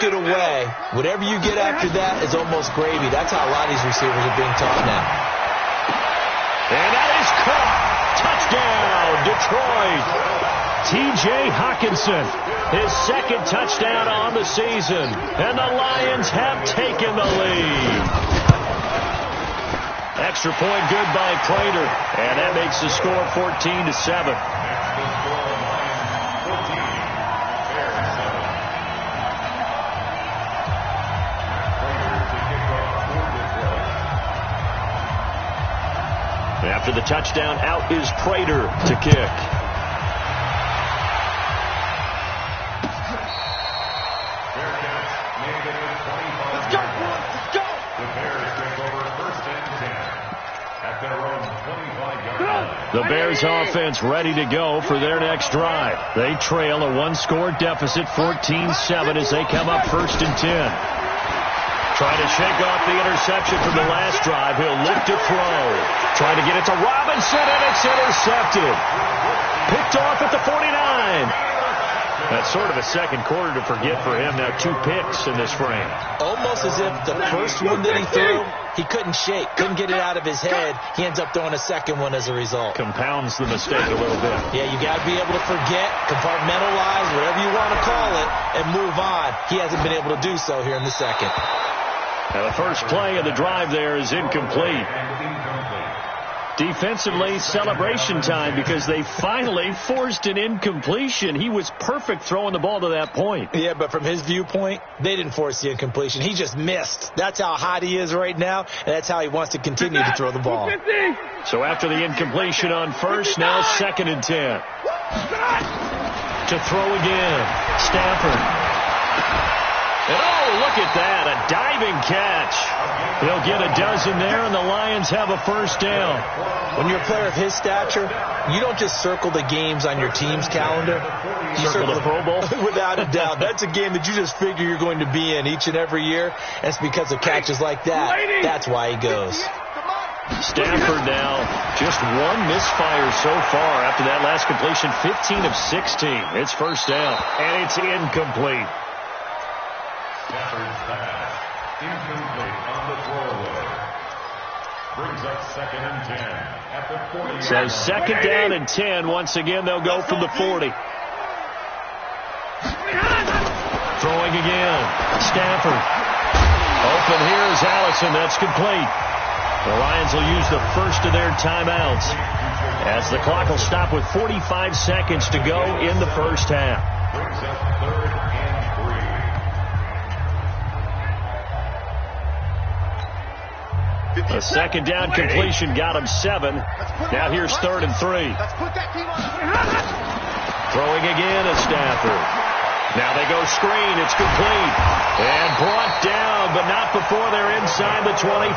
it away. Whatever you get after that is almost gravy. That's how a lot of these receivers are being taught now. And that is caught. Touchdown, Detroit. T.J. Hockenson, his second touchdown on the season. And the Lions have taken the lead. Extra point good by Prater. And that makes the score 14-7. After the touchdown, out is Prater to kick. Let's go! The Bears take over first and 10 at their own 25-yard line. The Bears offense ready to go for their next drive. They trail a one-score deficit, 14-7, as they come up first and 10. Trying to shake off the interception from the last drive. He'll look to throw. Trying to get it to Robinson, and it's intercepted. Picked off at the 49. That's sort of a second quarter to forget for him. Now 2 picks in this frame. Almost as if the first one that he threw, he couldn't shake, couldn't get it out of his head. He ends up throwing a second one as a result. Compounds the mistake a little bit. Yeah, you got to be able to forget, compartmentalize, whatever you want to call it, and move on. He hasn't been able to do so here in the second. Now the first play of the drive there is incomplete. Defensively, celebration time because they finally forced an incompletion. He was perfect throwing the ball to that point. Yeah, but from his viewpoint, they didn't force the incompletion. He just missed. That's how hot he is right now, and that's how he wants to continue to throw the ball. So after the incompletion on first, now second and 10. To throw again, Stafford. And oh, look at that, a diving catch. He'll get a dozen there, and the Lions have a first down. When you're a player of his stature, you don't just circle the games on your team's calendar. You circle the Pro Bowl? Without a doubt. That's a game that you just figure you're going to be in each and every year, and it's because of catches like that. That's why he goes. Stafford now just one misfire so far after that last completion, 15 of 16. It's first down, and it's incomplete. Stafford's pass, incomplete on the throwaway. Brings up second and 10 at the 40. So second down and 10. Once again, they'll go from the 40. Throwing again. Stafford. Open here is Allison. That's complete. The Lions will use the first of their timeouts as the clock will stop with 45 seconds to go in the first half. Brings up third and 3. A second down completion got him 7. Now here's third and 3. Throwing again is Stafford. Now they go screen. It's complete. And brought down, but not before they're inside the 25.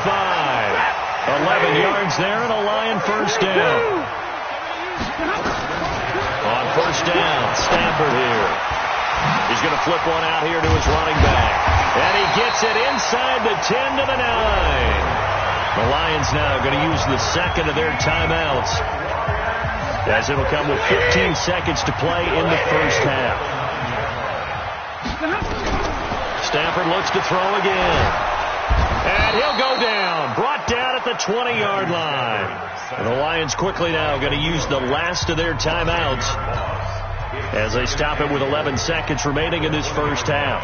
11 yards there and a Lion first down. On first down, Stafford here. He's going to flip one out here to his running back. And he gets it inside the 10 to the 9. The Lions now going to use the second of their timeouts, as it'll come with 15 seconds to play in the first half. Stafford looks to throw again. And he'll go down. Brought down at the 20-yard line. And the Lions quickly now going to use the last of their timeouts as they stop it with 11 seconds remaining in this first half.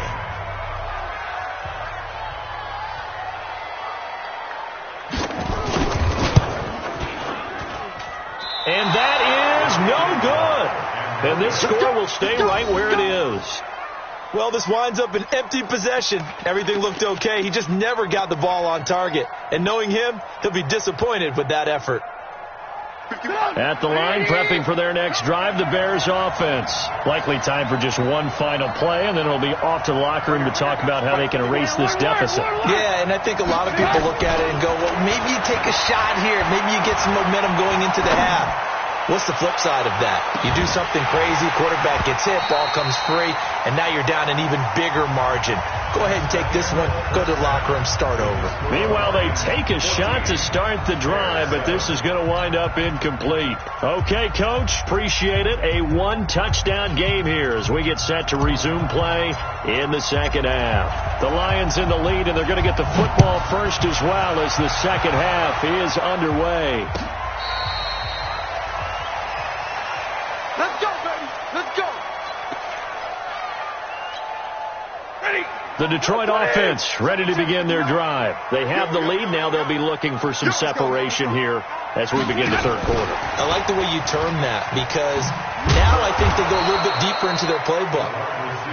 And that is no good. And this score will stay right where it is. Well, this winds up an empty possession. Everything looked okay. He just never got the ball on target. And knowing him, he'll be disappointed with that effort. At the line, prepping for their next drive, the Bears offense. Likely time for just one final play, and then it'll be off to the locker room to talk about how they can erase this deficit. Yeah, and I think a lot of people look at it and go, well, maybe you take a shot here. Maybe you get some momentum going into the half. What's the flip side of that? You do something crazy, quarterback gets hit, ball comes free, and now you're down an even bigger margin. Go ahead and take this one, go to the locker room, start over. Meanwhile, they take a shot to start the drive, but this is going to wind up incomplete. Okay, Coach, appreciate it. A one-touchdown game here as we get set to resume play in the second half. The Lions in the lead, and they're going to get the football first as well as the second half is underway. Let's go, baby. Let's go. Ready. The Detroit offense ready to begin their drive. They have the lead. Now they'll be looking for some separation here as we begin the third quarter. I like the way you term that because now I think they go a little bit deeper into their playbook.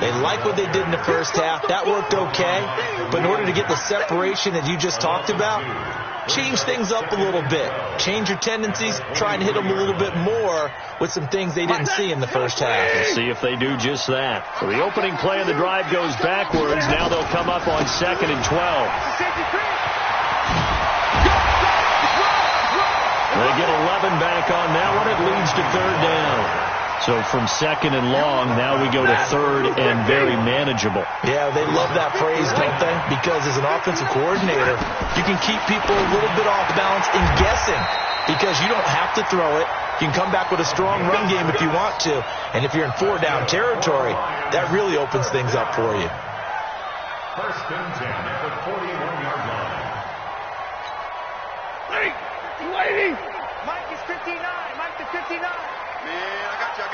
They like what they did in the first half. That worked okay. But in order to get the separation that you just talked about, change things up a little bit. Change your tendencies. Try and hit them a little bit more with some things they didn't see in the first half. We'll see if they do just that. So the opening play of the drive goes backwards. Now they'll come up on 2nd and 12. They get 11 back on that one. It leads to 3rd down. So from 2nd and long, now we go to 3rd and very manageable. Yeah, they love that phrase, don't they? Because as an offensive coordinator, you can keep people a little bit off balance and guessing because you don't have to throw it. You can come back with a strong run game if you want to. And if you're in 4-down territory, that really opens things up for you. 1st and 10 at the 41-yard line. Waiting. Mike is 59. Mike is 59. Man, I got you.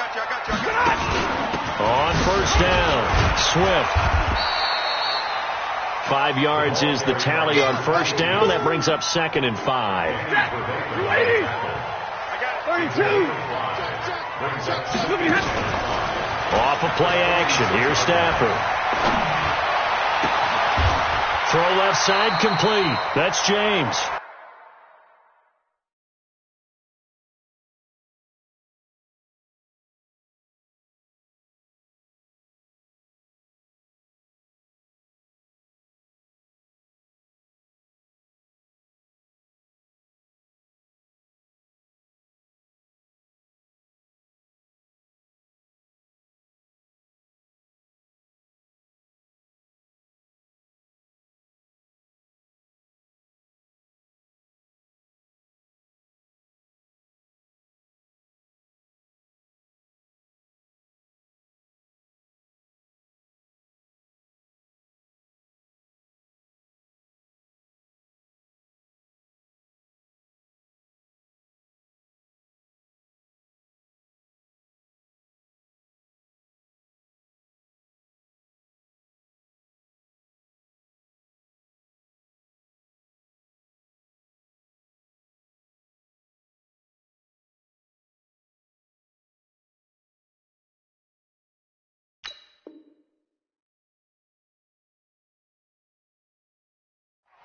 On 1st down, Swift. 5 yards is the tally on 1st down. That brings up 2nd and 5. Waiting. I got it. 32. Off of play action. Here's Stafford. Throw left side complete. That's James.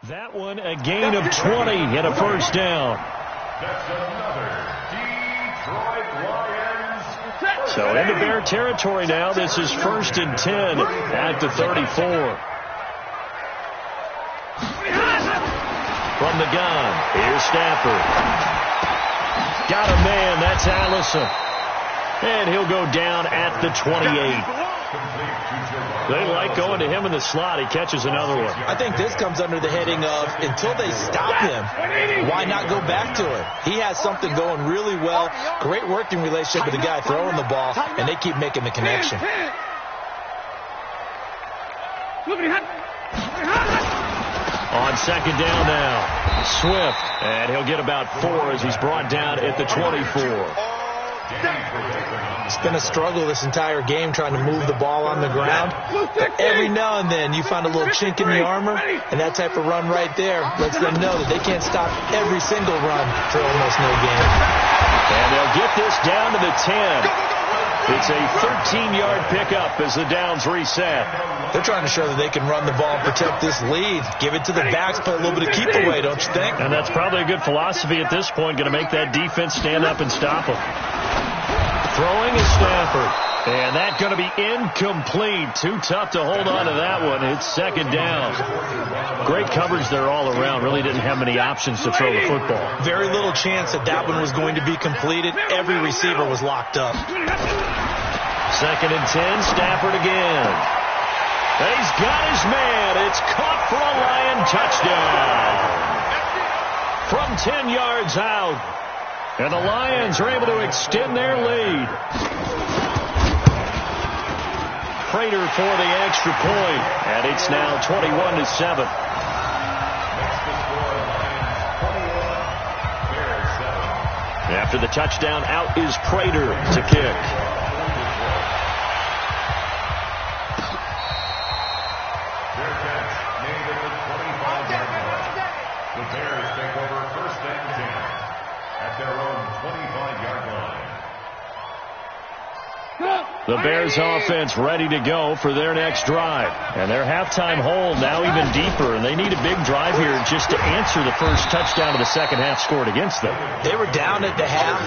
That one, a gain of 20 and a 1st down. That's another Detroit Lions. So into Bear territory now. This is 1st and 10 at the 34. From the gun, here's Stafford. Got a man, that's Allison. And he'll go down at the 28. They like going to him in the slot. He catches another one. I think this comes under the heading of until they stop him, why not go back to him? He has something going really well. Great working relationship with the guy throwing the ball, and they keep making the connection. On 2nd down now, Swift. And he'll get about 4 as he's brought down at the 24. It's been a struggle this entire game trying to move the ball on the ground. But every now and then you find a little chink in the armor, and that type of run right there lets them know that they can't stop every single run for almost no gain. And they'll get this down to the 10. It's a 13-yard pickup as the downs reset. They're trying to show that they can run the ball and protect this lead. Give it to the backs, play a little bit of keep away, don't you think? And that's probably a good philosophy at this point, going to make that defense stand up and stop them. Throwing is Stafford. And that's going to be incomplete. Too tough to hold on to that one. It's second down. Great coverage there all around. Really didn't have many options to throw the football. Very little chance that that one was going to be completed. Every receiver was locked up. Second and 10, Stafford again. He's got his man. It's caught for a Lion touchdown. From 10 yards out. And the Lions are able to extend their lead. Prater for the extra point, and it's now 21-7. After the touchdown, out is Prater to kick. The Bears take over first and 10 at their own 25-yard line. The Bears offense ready to go for their next drive. And their halftime hold now even deeper, and they need a big drive here just to answer the first touchdown of the second half scored against them. They were down at the half.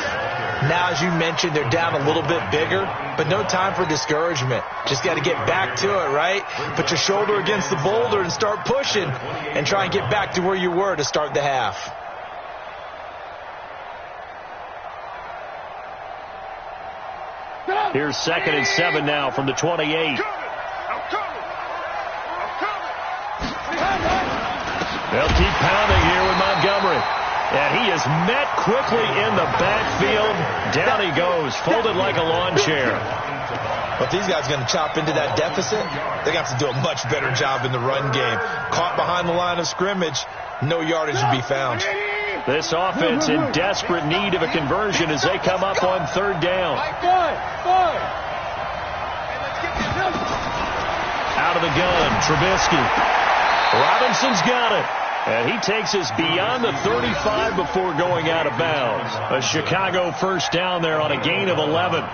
Now, as you mentioned, they're down a little bit bigger, but no time for discouragement. Just got to get back to it, right? Put your shoulder against the boulder and start pushing and try and get back to where you were to start the half. Here's second and 7 now from the 28. They'll keep pounding here with Montgomery. And he is met quickly in the backfield. Down he goes, folded like a lawn chair. But these guys are going to chop into that deficit. They're going to have to do a much better job in the run game. Caught behind the line of scrimmage, no yardage to be found. This offense in desperate need of a conversion as they come up on third down. Out of the gun, Trubisky. Robinson's got it. And he takes us beyond the 35 before going out of bounds. A Chicago first down there on a gain of 11.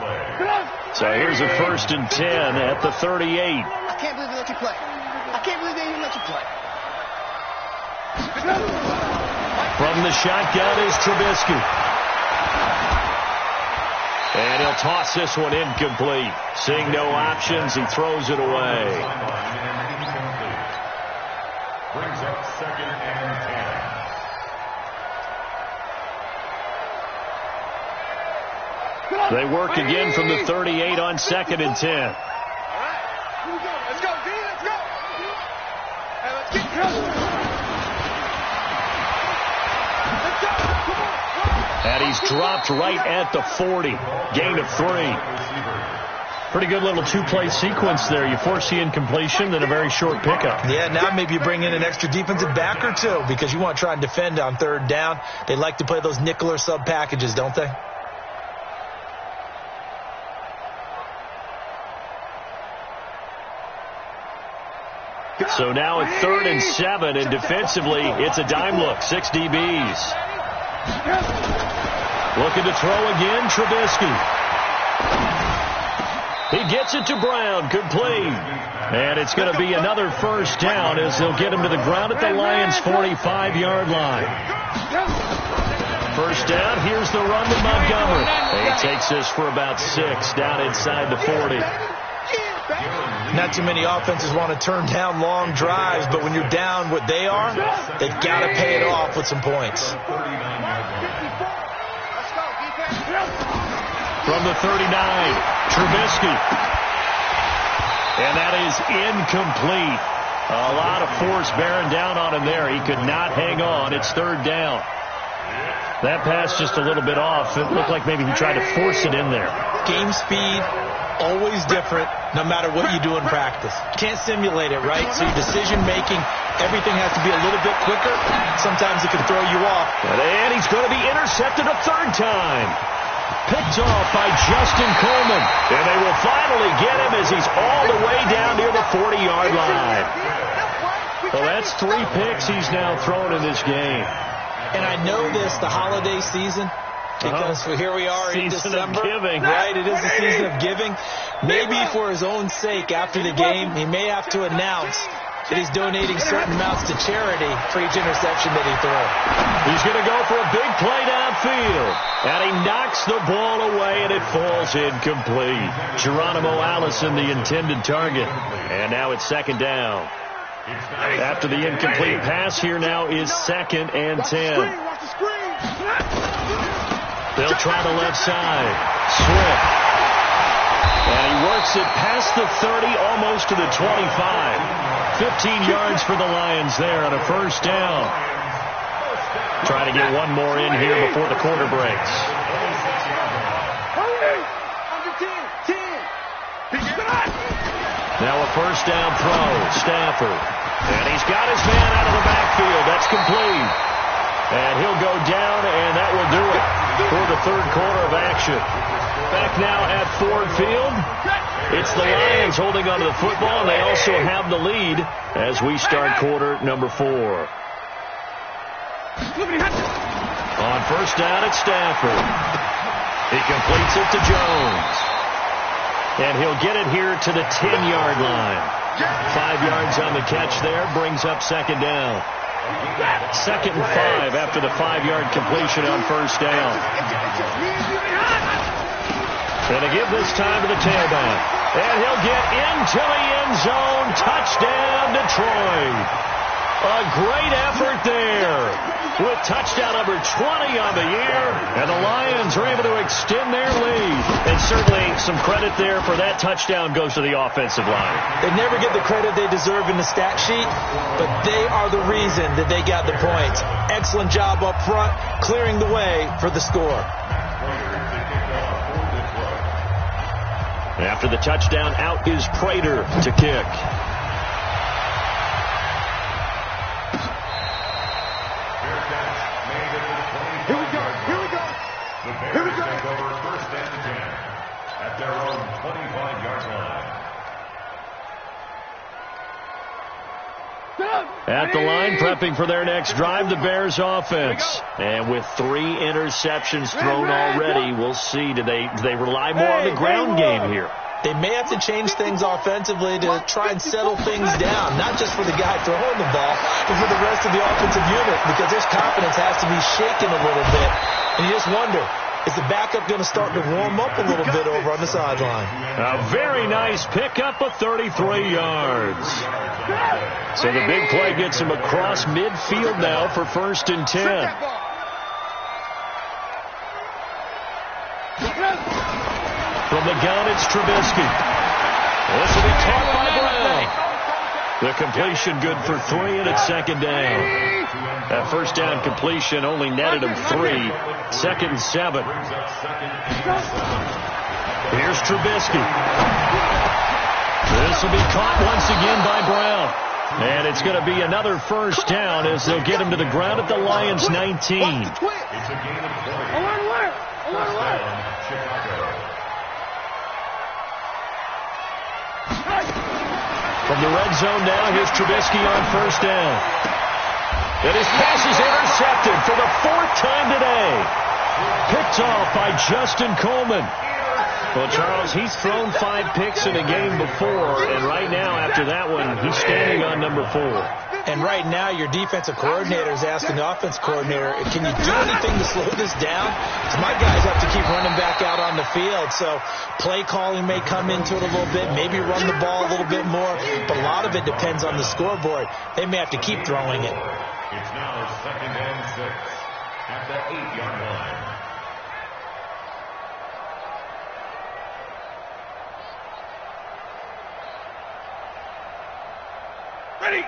So here's a first and 10 at the 38. I can't believe they let you play. I can't believe they even let you play. From the shotgun is Trubisky. And he'll toss this one incomplete. Seeing no options, he throws it away. Brings up second and 10. They work again from the 38 on second and 10. All right. Here we go. Let's go, D. Let's go. Hey, let's get going. Let's go. Come on. And he's dropped right at the 40. Gain of 3. Pretty good little two-play sequence there. You force the incompletion, then a very short pickup. Yeah, now maybe you bring in an extra defensive back or two because you want to try and defend on third down. They like to play those nickel or sub packages, don't they? So now at 3rd and 7, and defensively, it's a dime look. 6 DBs. Looking to throw again, Trubisky. He gets it to Brown, complete. And it's going to be another first down as they'll get him to the ground at the Lions' 45-yard line. First down, here's the run with Montgomery. And he takes this for about 6 down inside the 40. Not too many offenses want to turn down long drives, but when you're down what they are, they've got to pay it off with some points. From the 39, Trubisky. And that is incomplete. A lot of force bearing down on him there. He could not hang on. It's 3rd down. That pass just a little bit off. It looked like maybe he tried to force it in there. Game speed, always different, no matter what you do in practice. Can't simulate it, right? So your decision-making, everything has to be a little bit quicker. Sometimes it can throw you off. And he's going to be intercepted a 3rd time. Picked off by Justin Coleman. And they will finally get him as he's all the way down near the 40-yard line. Well, that's 3 picks he's now thrown in this game. And I know this, the holiday season, because here we are in December. Of giving. Right, it is the season of giving. Maybe for his own sake after the game, he may have to announce that he's donating certain amounts to charity for each interception that he throws. He's going to go for a big play downfield. And he knocks the ball away, and it falls incomplete. Geronimo Allison, the intended target. And now it's second down. After the incomplete pass, here now is 2nd and 10. They'll try the left side. Swift. And he works it past the 30, almost to the 25. 15 yards for the Lions there on a first down. Trying to get one more in here before the quarter breaks. Now a first down throw. Stafford. And he's got his man out of the backfield. That's complete. And he'll go down, and that will do it for the third quarter of action. Back now at Ford Field. It's the Lions holding onto the football, and they also have the lead as we start quarter number 4. On first down, it's Stafford. He completes it to Jones. And he'll get it here to the 10-yard line. 5 yards on the catch there, brings up second down. 2nd and 5 after the 5-yard completion on first down. And they give this time to the tailback. And he'll get into the end zone. Touchdown, Detroit. A great effort there with touchdown number 20 on the year. And the Lions are able to extend their lead. And certainly some credit there for that touchdown goes to the offensive line. They never get the credit they deserve in the stat sheet, but they are the reason that they got the points. Excellent job up front, clearing the way for the score. After the touchdown, out is Prater to kick. Here we go. Here we go. Take over first and 10 at their own 25-yard line. At the line, prepping for their next drive, the Bears offense. And with 3 interceptions thrown already, we'll see. Do they rely more on the ground game here? They may have to change things offensively to try and settle things down, not just for the guy throwing the ball, but for the rest of the offensive unit, because his confidence has to be shaken a little bit. And you just wonder, is the backup going to start to warm up a little bit over on the sideline? A very nice pickup of 33 yards. So the big play gets him across midfield now for first and 10. From the gun, it's Trubisky. This will be caught by Brown. The completion good for 3, and it's second down. That first down completion only netted him 3. 2nd and 7. Here's Trubisky. This will be caught once again by Brown. And it's going to be another first down as they'll get him to the ground at the Lions' 19. It's a game of 20. First down, Chicago. From the red zone now, here's Trubisky on first down. And his pass is intercepted for the 4th time today. Picked off by Justin Coleman. Well, Charles, he's thrown 5 picks in a game before, and right now, after that one, he's standing on number 4. And right now, your defensive coordinator is asking the offensive coordinator, can you do anything to slow this down? Because my guys have to keep running back out on the field. So play calling may come into it a little bit, maybe run the ball a little bit more. But a lot of it depends on the scoreboard. They may have to keep throwing it. It's now 2nd and 6 at the 8-yard line. Ready?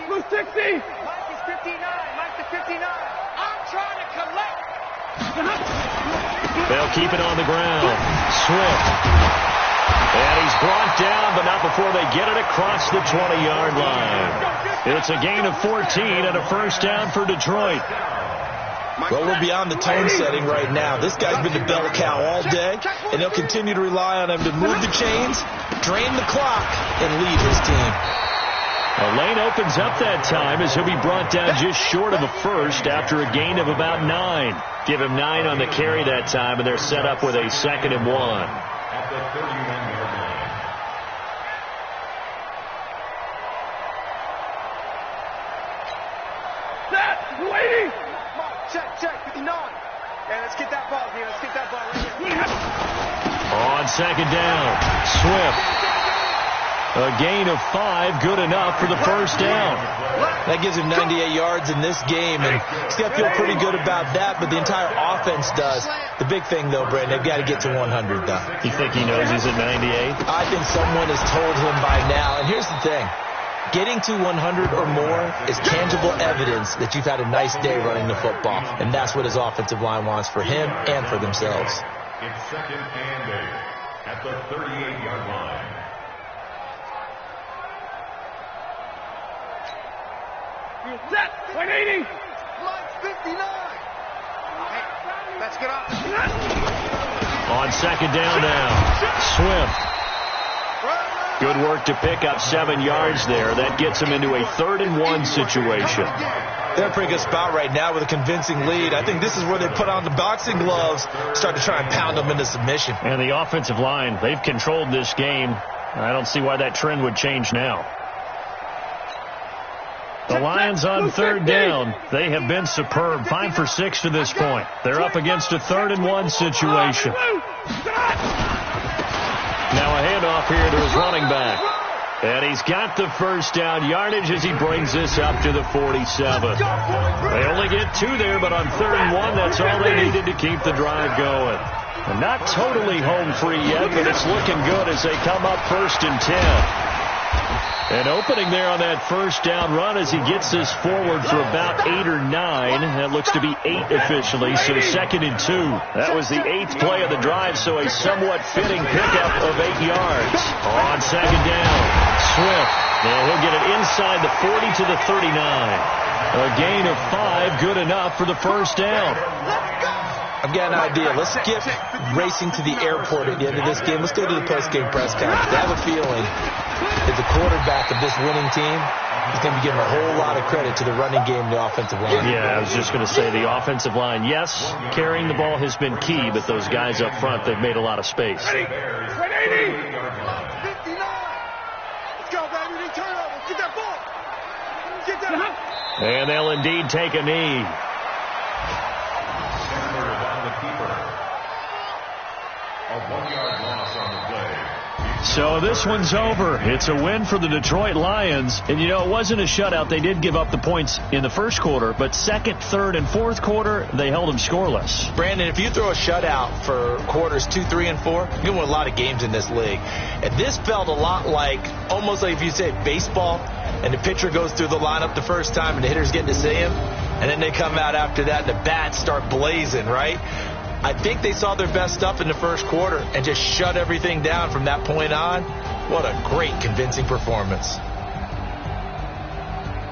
Blue 60. Mike is 59. Mike is 59. I'm trying to collect. They'll keep it on the ground. Swift. And he's brought down, but not before they get it across the 20-yard line. It's a gain of 14 and a first down for Detroit. Well, we're beyond the tone setting right now. This guy's been the bell cow all day, and they'll continue to rely on him to move the chains, drain the clock, and lead his team. A lane opens up that time as he'll be brought down just short of a first after a gain of about 9. Give him 9 on the carry that time, and they're set up with a 2nd and 1. At the 31-yard 280. Check, 59. Yeah, let's get that ball, dude. Let's get that ball right here. On second down, Swift. A gain of 5, good enough for the first down. That gives him 98 yards in this game, and he's got to feel pretty good about that, but the entire offense does. The big thing, though, Brandon, they've got to get to 100, though. You think he knows he's at 98? I think someone has told him by now, and here's the thing. Getting to 100 or more is tangible evidence that you've had a nice day running the football, and that's what his offensive line wants for him and for themselves. It's second and 8 at the 38-yard line. Set. 180. Mike, 59. Hey, let's get off. On second down now, Swift. Good work to pick up 7 yards there. That gets him into a 3rd-and-1 situation. They're in a pretty good spot right now with a convincing lead. I think this is where they put on the boxing gloves, start to try and pound them into submission. And the offensive line, they've controlled this game. I don't see why that trend would change now. The Lions on 3rd down. They have been superb. 5 for 6 to this point. They're up against a 3rd-and-1 situation. Now a handoff here to his running back. And he's got the first down yardage as he brings this up to the 47. They only get 2 there, but on 3rd and 1, that's all they needed to keep the drive going. And not totally home free yet, but it's looking good as they come up 1st and 10. And opening there on that first down run as he gets this forward for about 8 or 9. That looks to be 8 officially, so 2nd and 2. That was the 8th play of the drive, so a somewhat fitting pickup of 8 yards. On second down, Swift. Now he'll get it inside the 40 to the 39. A gain of 5, good enough for the first down. I've got an idea. Let's skip racing to the airport at the end of this game. Let's go to the post-game press conference. I have a feeling that the quarterback of this winning team is going to be giving a whole lot of credit to the running game and the offensive line. Yeah, I was just going to say the offensive line, yes, carrying the ball has been key, but those guys up front, they've made a lot of space. 180. 59. Let's go, baby. Turnover. Get that ball. Get that. And they'll indeed take a knee. A 1-yard loss on the play. So this one's over. It's a win for the Detroit Lions. And, you know, it wasn't a shutout. They did give up the points in the first quarter, but 2nd, 3rd, and 4th quarter, they held them scoreless. Brandon, if you throw a shutout for quarters 2, 3, and 4, you're going to win a lot of games in this league. And this felt a lot like, almost like if you say baseball, and the pitcher goes through the lineup the first time and the hitters get to see him, and then they come out after that and the bats start blazing, right? I think they saw their best stuff in the first quarter and just shut everything down from that point on. What a great, convincing performance.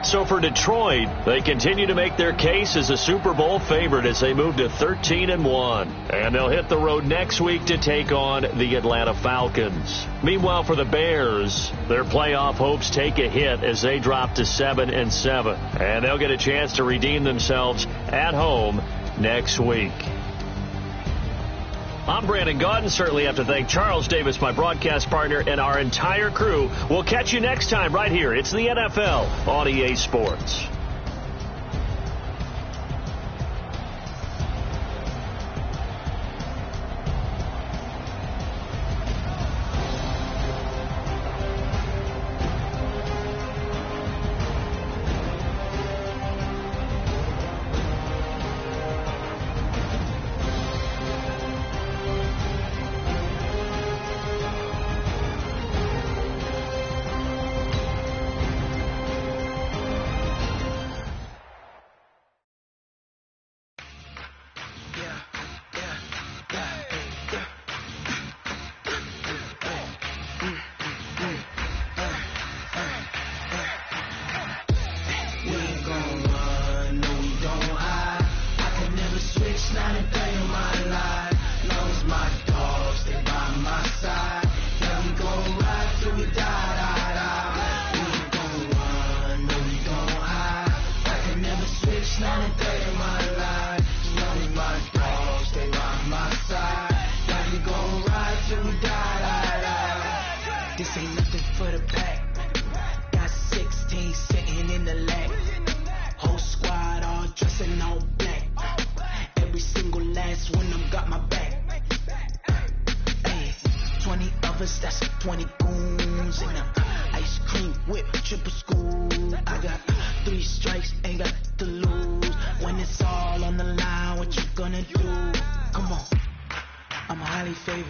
So for Detroit, they continue to make their case as a Super Bowl favorite as they move to 13-1. And they'll hit the road next week to take on the Atlanta Falcons. Meanwhile, for the Bears, their playoff hopes take a hit as they drop to 7-7. And they'll get a chance to redeem themselves at home next week. I'm Brandon Gaudin. Certainly have to thank Charles Davis, my broadcast partner, and our entire crew. We'll catch you next time right here. It's the NFL on EA Sports.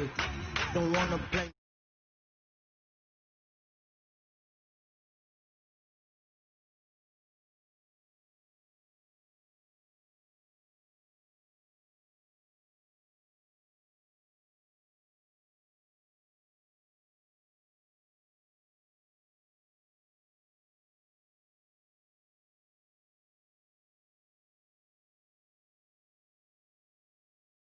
everything. Don't wanna play.